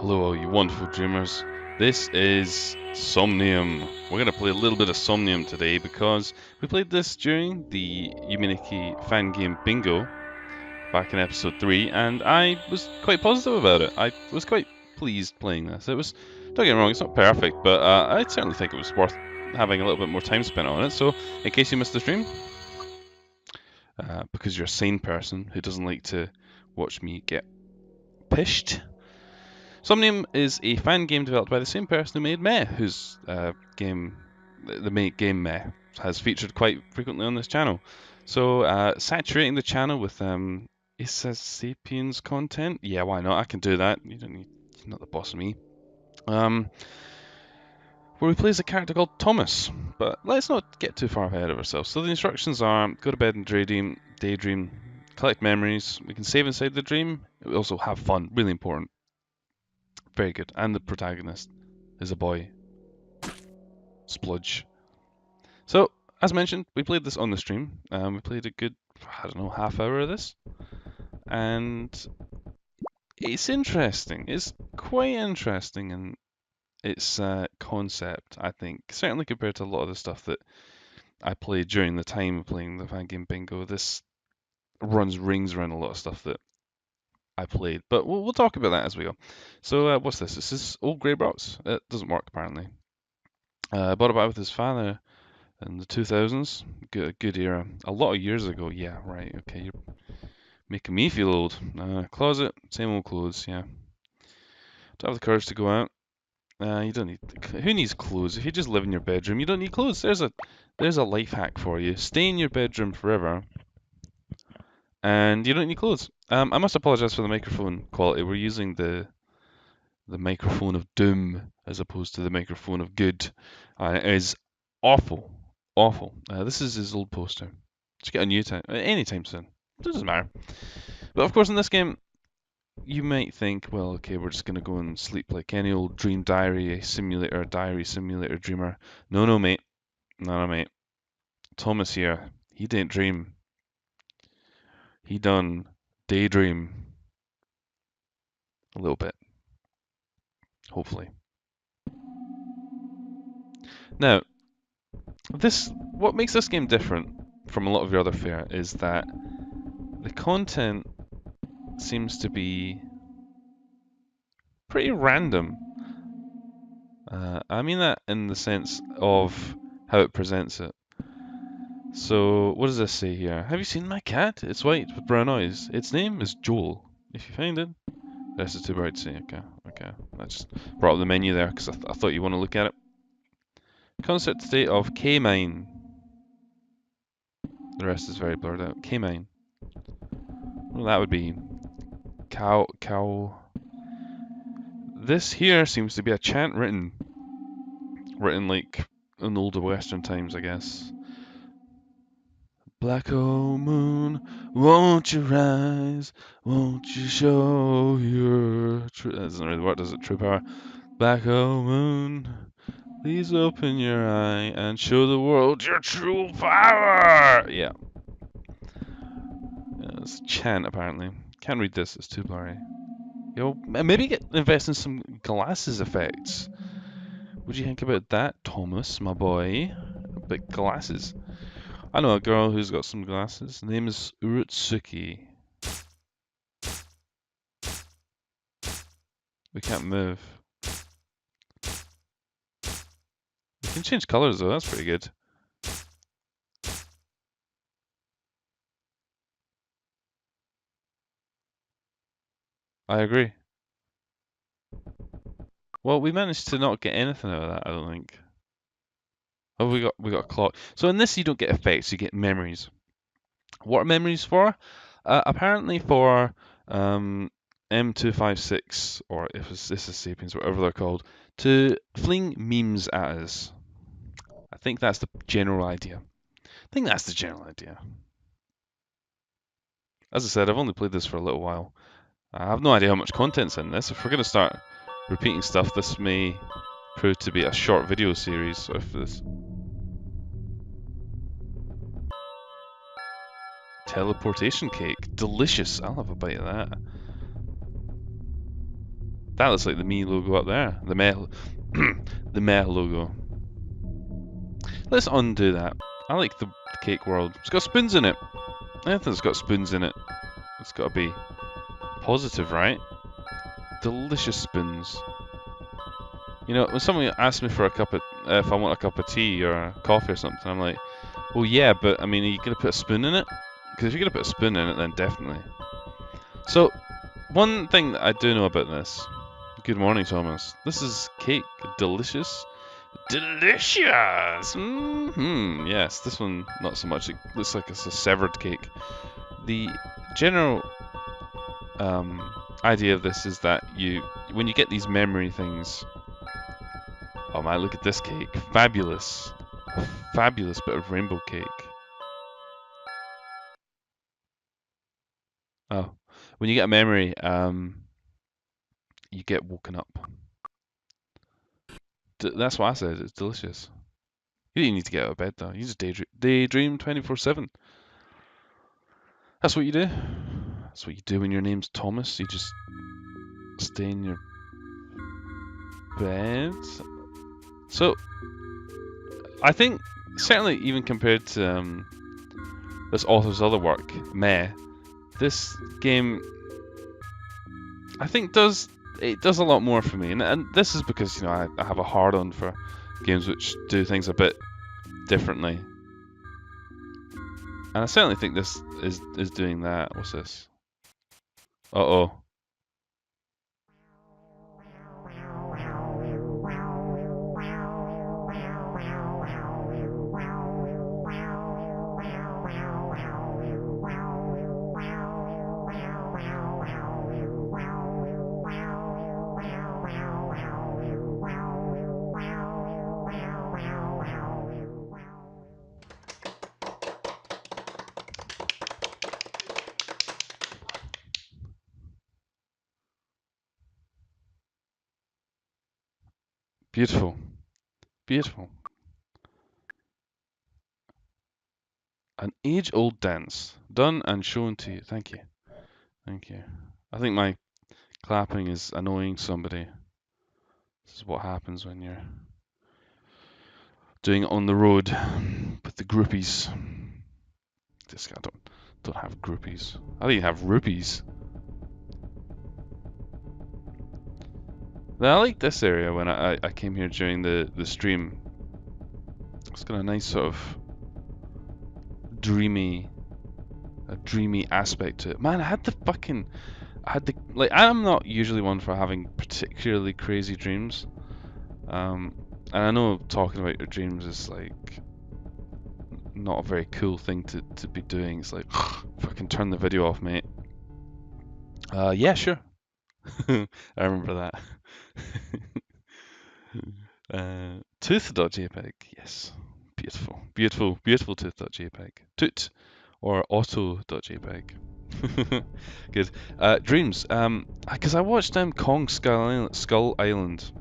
Hello, all you wonderful dreamers. This is Somnium. We're going to play a little bit of Somnium today because we played this during the Yuminiki fan game Bingo back in episode 3, and I was quite positive about it. I was quite pleased playing this. Don't get me wrong, it's not perfect, but I certainly think it was worth having a little bit more time spent on it. So, in case you missed the stream, because you're a sane person who doesn't like to watch me get pished. Somnium is a fan game developed by the same person who made Meh, whose game Meh, has featured quite frequently on this channel. So, saturating the channel with Issa Sapiens content, yeah, why not? I can do that. You're not the boss of me. Where we play as a character called Thomas, but let's not get too far ahead of ourselves. So the instructions are: go to bed and daydream, collect memories. We can save inside the dream. We also have fun. Really important. Very good. And the protagonist is a boy. Spludge. So, as mentioned, we played this on the stream. We played a good, I don't know, half hour of this. And it's interesting. It's quite interesting in its concept, I think. Certainly compared to a lot of the stuff that I played during the time of playing the fan game Bingo. This rings around a lot of stuff that I played. But we'll talk about that as we go. So, what's this? This is Old Grey Box. It doesn't work, apparently. Bought it back with his father in the 2000s. Good era. A lot of years ago. Yeah, right. Okay, you're making me feel old. Closet, same old clothes. Yeah. Don't have the courage to go out. You don't need. Who needs clothes? If you just live in your bedroom, you don't need clothes. There's a life hack for you. Stay in your bedroom forever, and you don't need clothes. I must apologize for the microphone quality. We're using the microphone of doom as opposed to the microphone of good. It is awful, awful. This is his old poster. Just get a new time anytime soon. It doesn't matter. But of course, in this game, you might think, well, okay, we're just gonna go and sleep like any old dream diary simulator dreamer. No, no, mate. No, no, mate. Thomas here. He didn't dream. He done daydream a little bit. Hopefully. Now, what makes this game different from a lot of your other fare is that the content seems to be pretty random. I mean that in the sense of how it presents it. So, what does this say here? Have you seen my cat? It's white with brown eyes. Its name is Joel. If you find it, this is too bright to see. Okay, okay. I just brought up the menu there because I thought you want to look at it. Concept state of K-Mine. The rest is very blurred out. K-Mine. Well, that would be cow. This here seems to be a chant written like in older Western times, I guess. Black hole moon, won't you rise? Won't you show your true? That doesn't really work, does it? True power. Black hole moon, please open your eye and show the world your true power. Yeah, it's a chant apparently. Can't read this; it's too blurry. Yo, maybe invest in some glasses effects. What do you think about that, Thomas, my boy? But glasses. I know a girl who's got some glasses. Her name is Urutsuki. We can't move. We can change colours though, that's pretty good. I agree. Well, we managed to not get anything out of that, I don't think. Oh, we got a clock. So in this you don't get effects, you get memories. What are memories for? Apparently for M256, or if this is Sapiens, whatever they're called, to fling memes at us. I think that's the general idea. As I said, I've only played this for a little while. I have no idea how much content's in this. If we're going to start repeating stuff, this may prove to be a short video series. So if this teleportation cake, delicious. I'll have a bite of that. That looks like the me logo up there. The metal, the metal logo. Let's undo that. I like the cake world. It's got spoons in it. Anything's got spoons in it, it's got to be positive, right? Delicious spoons. You know, when someone asks me for a cup of, if I want a cup of tea or a coffee or something, I'm like, well, yeah, but I mean, are you gonna put a spoon in it? Because if you're gonna put a spoon in it, then definitely. So, one thing that I do know about this. Good morning, Thomas. This is cake. Delicious. Delicious! Yes, this one, not so much. It looks like it's a severed cake. The general idea of this is that when you get these memory things, oh man, look at this cake, fabulous, a fabulous bit of rainbow cake. Oh, when you get a memory, you get woken up. That's what I said. It's delicious. You didn't need to get out of bed though. You just daydream 24/7. That's what you do. That's what you do when your name's Thomas. You just stay in your bed. So, I think certainly even compared to this author's other work, Meh, this game I think does a lot more for me, and this is because I have a hard on for games which do things a bit differently, and I certainly think this is doing that. What's this? Uh-oh. Beautiful. Beautiful. An age-old dance, done and shown to you. Thank you. Thank you. I think my clapping is annoying somebody. This is what happens when you're doing it on the road with the groupies. This guy don't have groupies. I don't even have rupees. Now, I like this area when I came here during the stream. It's got a nice sort of dreamy aspect to it. Man, I had the like. I'm not usually one for having particularly crazy dreams. And I know talking about your dreams is like not a very cool thing to be doing. It's like, fucking turn the video off, mate. Yeah, sure. I remember that. Tooth.jpg, yes. Beautiful, beautiful, beautiful tooth.jpg. Toot or auto.jpg. Good. Dreams. Because I watched Kong Skull Island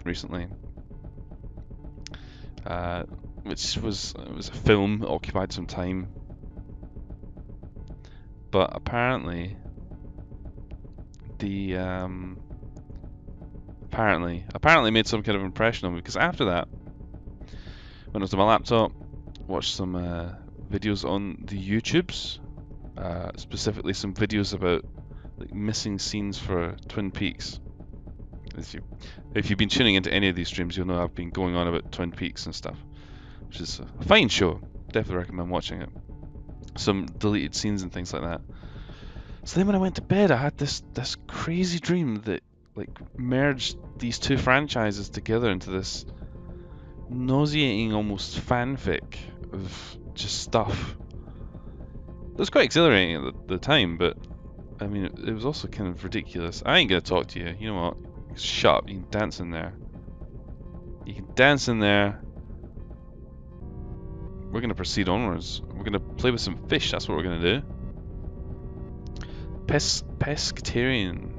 recently. Which was a film that occupied some time. But apparently the apparently made some kind of impression on me, because after that went up to my laptop, watched some videos on the YouTubes, specifically some videos about like missing scenes for Twin Peaks. If you've been tuning into any of these streams, you'll know I've been going on about Twin Peaks and stuff, which is a fine show. Definitely recommend watching it. Some deleted scenes and things like that. So then when I went to bed, I had this crazy dream that like merged these two franchises together into this nauseating almost fanfic of just stuff. It was quite exhilarating at the time, but I mean it was also kind of ridiculous. I ain't gonna talk to you. You know what? Shut up. You can dance in there. You can dance in there. We're gonna proceed onwards. We're gonna play with some fish. That's what we're gonna do. Pescatarian.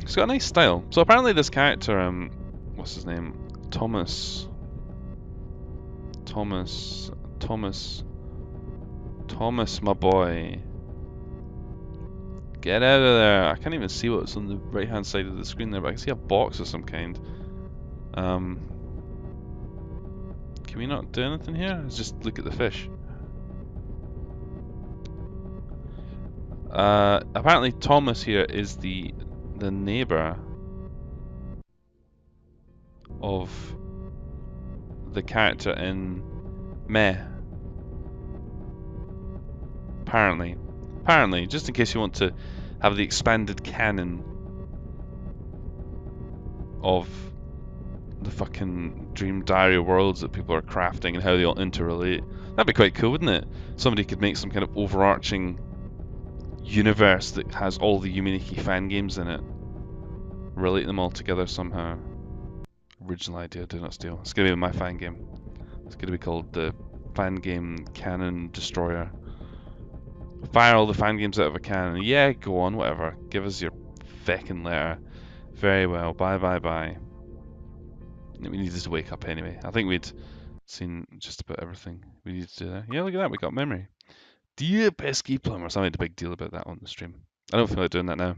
He's got a nice style. So apparently this character, what's his name? Thomas, my boy. Get out of there! I can't even see what's on the right hand side of the screen there, but I can see a box of some kind. Can we not do anything here? Let's just look at the fish. Apparently Thomas here is the neighbour of the character in Meh. Apparently, just in case you want to have the expanded canon of the fucking Dream Diary worlds that people are crafting and how they all interrelate. That'd be quite cool, wouldn't it? Somebody could make some kind of overarching universe that has all the Yuminiki fan games in it. Relate them all together somehow. Original idea, do not steal. It's gonna be my fan game. It's gonna be called the Fan Game Canon Destroyer. Fire all the fan games out of a cannon. Yeah, go on, whatever. Give us your feckin' letter. Very well. Bye, bye, bye. We needed to wake up anyway. I think we'd seen just about everything we needed to do there. Yeah, look at that. We got memory. Dear pesky plumbers. I made a big deal about that on the stream. I don't feel like doing that now,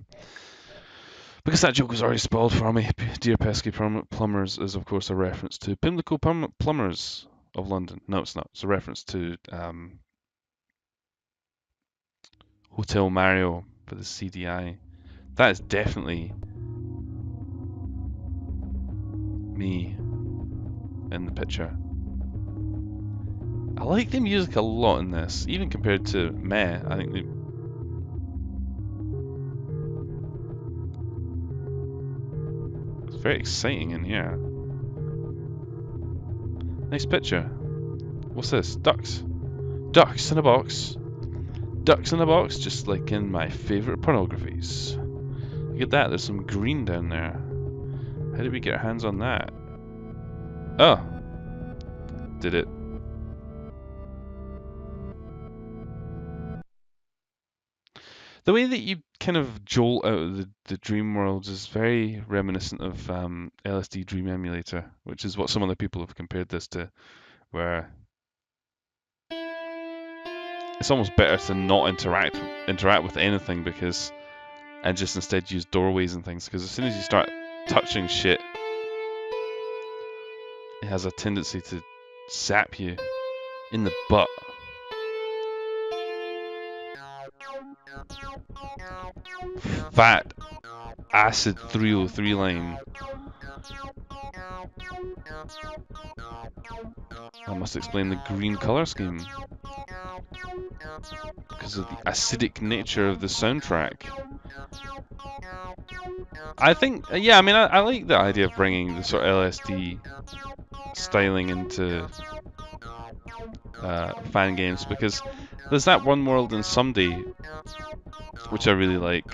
because that joke was already spoiled for me. Dear pesky plumbers is, of course, a reference to Pimlico Plumbers of London. No, it's not. It's a reference to Hotel Mario for the CDI. That is definitely me in the picture. I like the music a lot in this, even compared to Meh. I think it's very exciting in here. Nice picture. What's this? Ducks. Ducks in a box. Ducks in a box, just like in my favourite pornographies. Look at that, there's some green down there. How did we get our hands on that? Oh! Did it? The way that you kind of jolt out of the dream worlds is very reminiscent of LSD Dream Emulator, which is what some other people have compared this to, where it's almost better to not interact with anything, because and just instead use doorways and things, because as soon as you start touching shit, it has a tendency to zap you in the butt. Fat acid 303 line. That must explain the green colour scheme, because of the acidic nature of the soundtrack. I think, yeah, I mean, I like the idea of bringing the sort of LSD styling into fan games, because there's that one world in Someday, which I really like,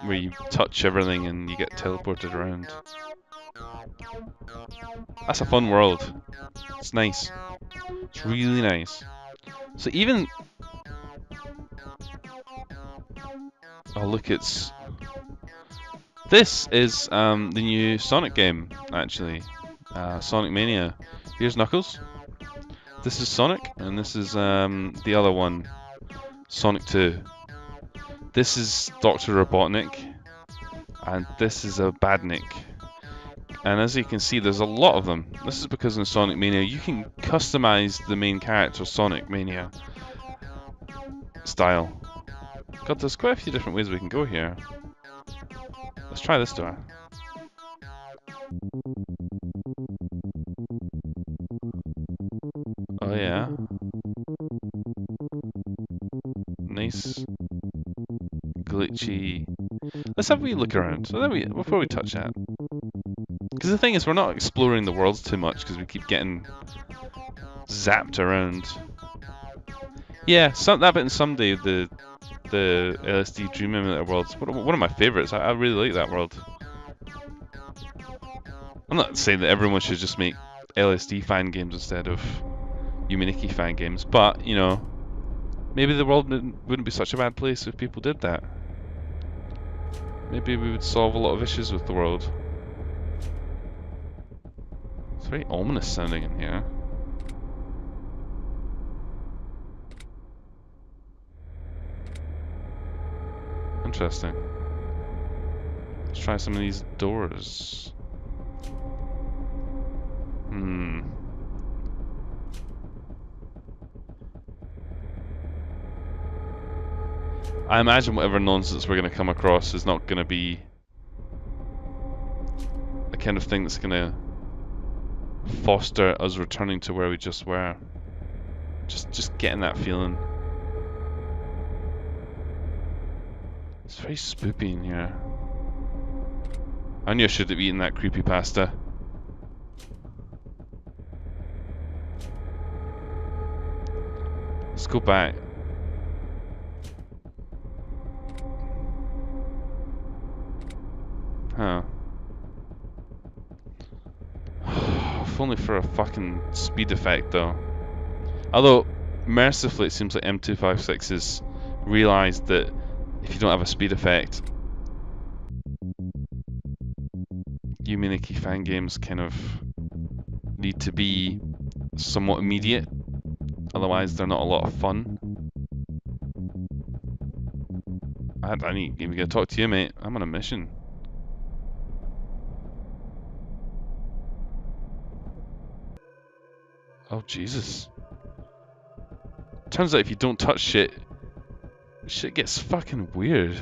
where you touch everything and you get teleported around. That's a fun world. It's nice. It's really nice. So even... Oh look, it's... This is the new Sonic game, actually. Sonic Mania. Here's Knuckles. This is Sonic, and this is the other one, Sonic 2. This is Dr. Robotnik, and this is a Badnik. And as you can see, there's a lot of them. This is because in Sonic Mania, you can customize the main character, Sonic Mania style. God, there's quite a few different ways we can go here. Let's try this door. Oh yeah. Nice. Glitchy. Let's have a wee look around before we touch that. Because the thing is, we're not exploring the worlds too much because we keep getting zapped around. Yeah, that bit in Someday, the LSD Dream Emulator world's one of my favourites. I really like that world. I'm not saying that everyone should just make LSD fan games instead of Yuminiki fan games, but, you know, maybe the world wouldn't be such a bad place if people did that. Maybe we would solve a lot of issues with the world. It's very ominous sounding in here. Interesting. Let's try some of these doors. Hmm. I imagine whatever nonsense we're going to come across is not going to be the kind of thing that's going to foster us returning to where we just were. Just getting that feeling. It's very spoopy in here. I knew I should have eaten that creepy pasta. Let's go back. Huh. If only for a fucking speed effect though. Although, mercifully it seems like M256 has realised that if you don't have a speed effect, Uminiki fan games kind of need to be somewhat immediate. Otherwise they're not a lot of fun. I need to talk to you, mate. I'm on a mission. Oh, Jesus. Turns out if you don't touch shit, shit gets fucking weird.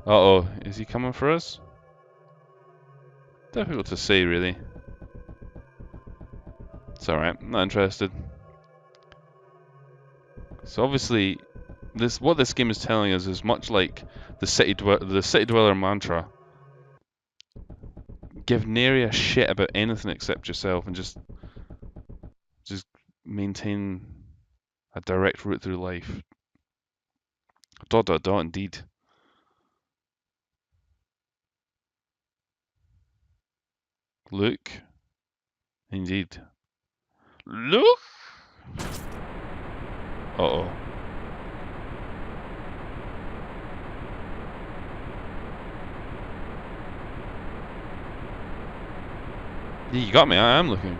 Uh-oh, is he coming for us? Difficult to say, really. It's alright, I'm not interested. So obviously, what this game is telling us is much like the city dweller mantra. Give nary a shit about anything except yourself, and just maintain a direct route through life. ... Indeed. Luke. Indeed. Luke. Uh-oh. Yeah, you got me. I am looking.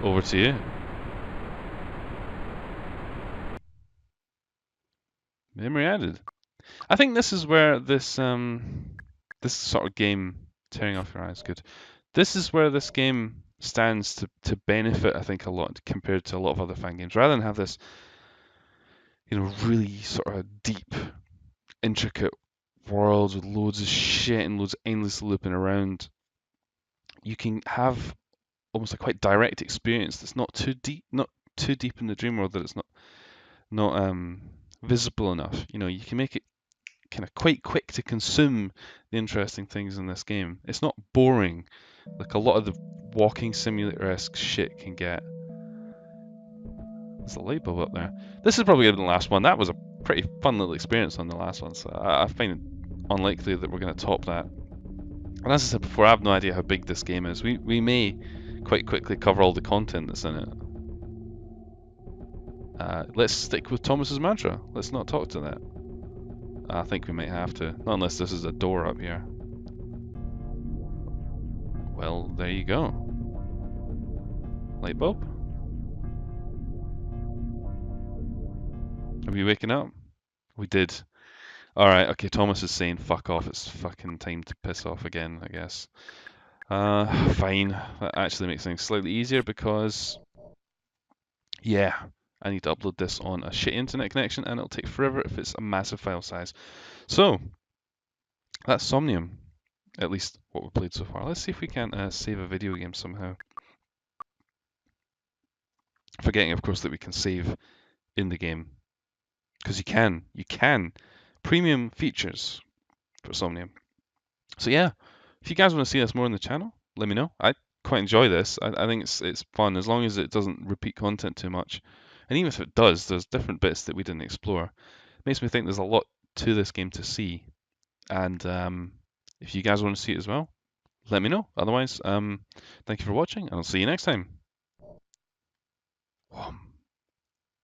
Over to you. Memory added. I think this is where this sort of game, tearing off your eyes, good. This is where this game stands to benefit, I think, a lot compared to a lot of other fan games. Rather than have this, really sort of deep, intricate worlds with loads of shit and loads of endless looping around, you can have almost a quite direct experience that's not too deep in the dream world, that it's not visible enough. You can make it kind of quite quick to consume the interesting things in this game. It's not boring like a lot of the walking simulator-esque shit can get. There's a light bulb up there. This is probably going to be the last one. That was a pretty fun little experience on the last one, so I find it unlikely that we're going to top that. And as I said before, I have no idea how big this game is. We may quite quickly cover all the content that's in it. Let's stick with Thomas's mantra. Let's not talk to that. I think we might have to. Not unless this is a door up here. Well, there you go. Light bulb? Are we waking up? We did. Alright, okay, Thomas is saying fuck off. It's fucking time to piss off again, I guess. Fine. That actually makes things slightly easier because... yeah, I need to upload this on a shitty internet connection and it'll take forever if it's a massive file size. So, that's Somnium. At least what we've played so far. Let's see if we can save a video game somehow. Forgetting, of course, that we can save in the game. Because you can. Premium features for Somnium. So yeah, if you guys want to see us more on the channel, let me know. I quite enjoy this. I think it's fun as long as it doesn't repeat content too much. And even if it does, there's different bits that we didn't explore. It makes me think there's a lot to this game to see. And if you guys want to see it as well, let me know. Otherwise, thank you for watching, and I'll see you next time.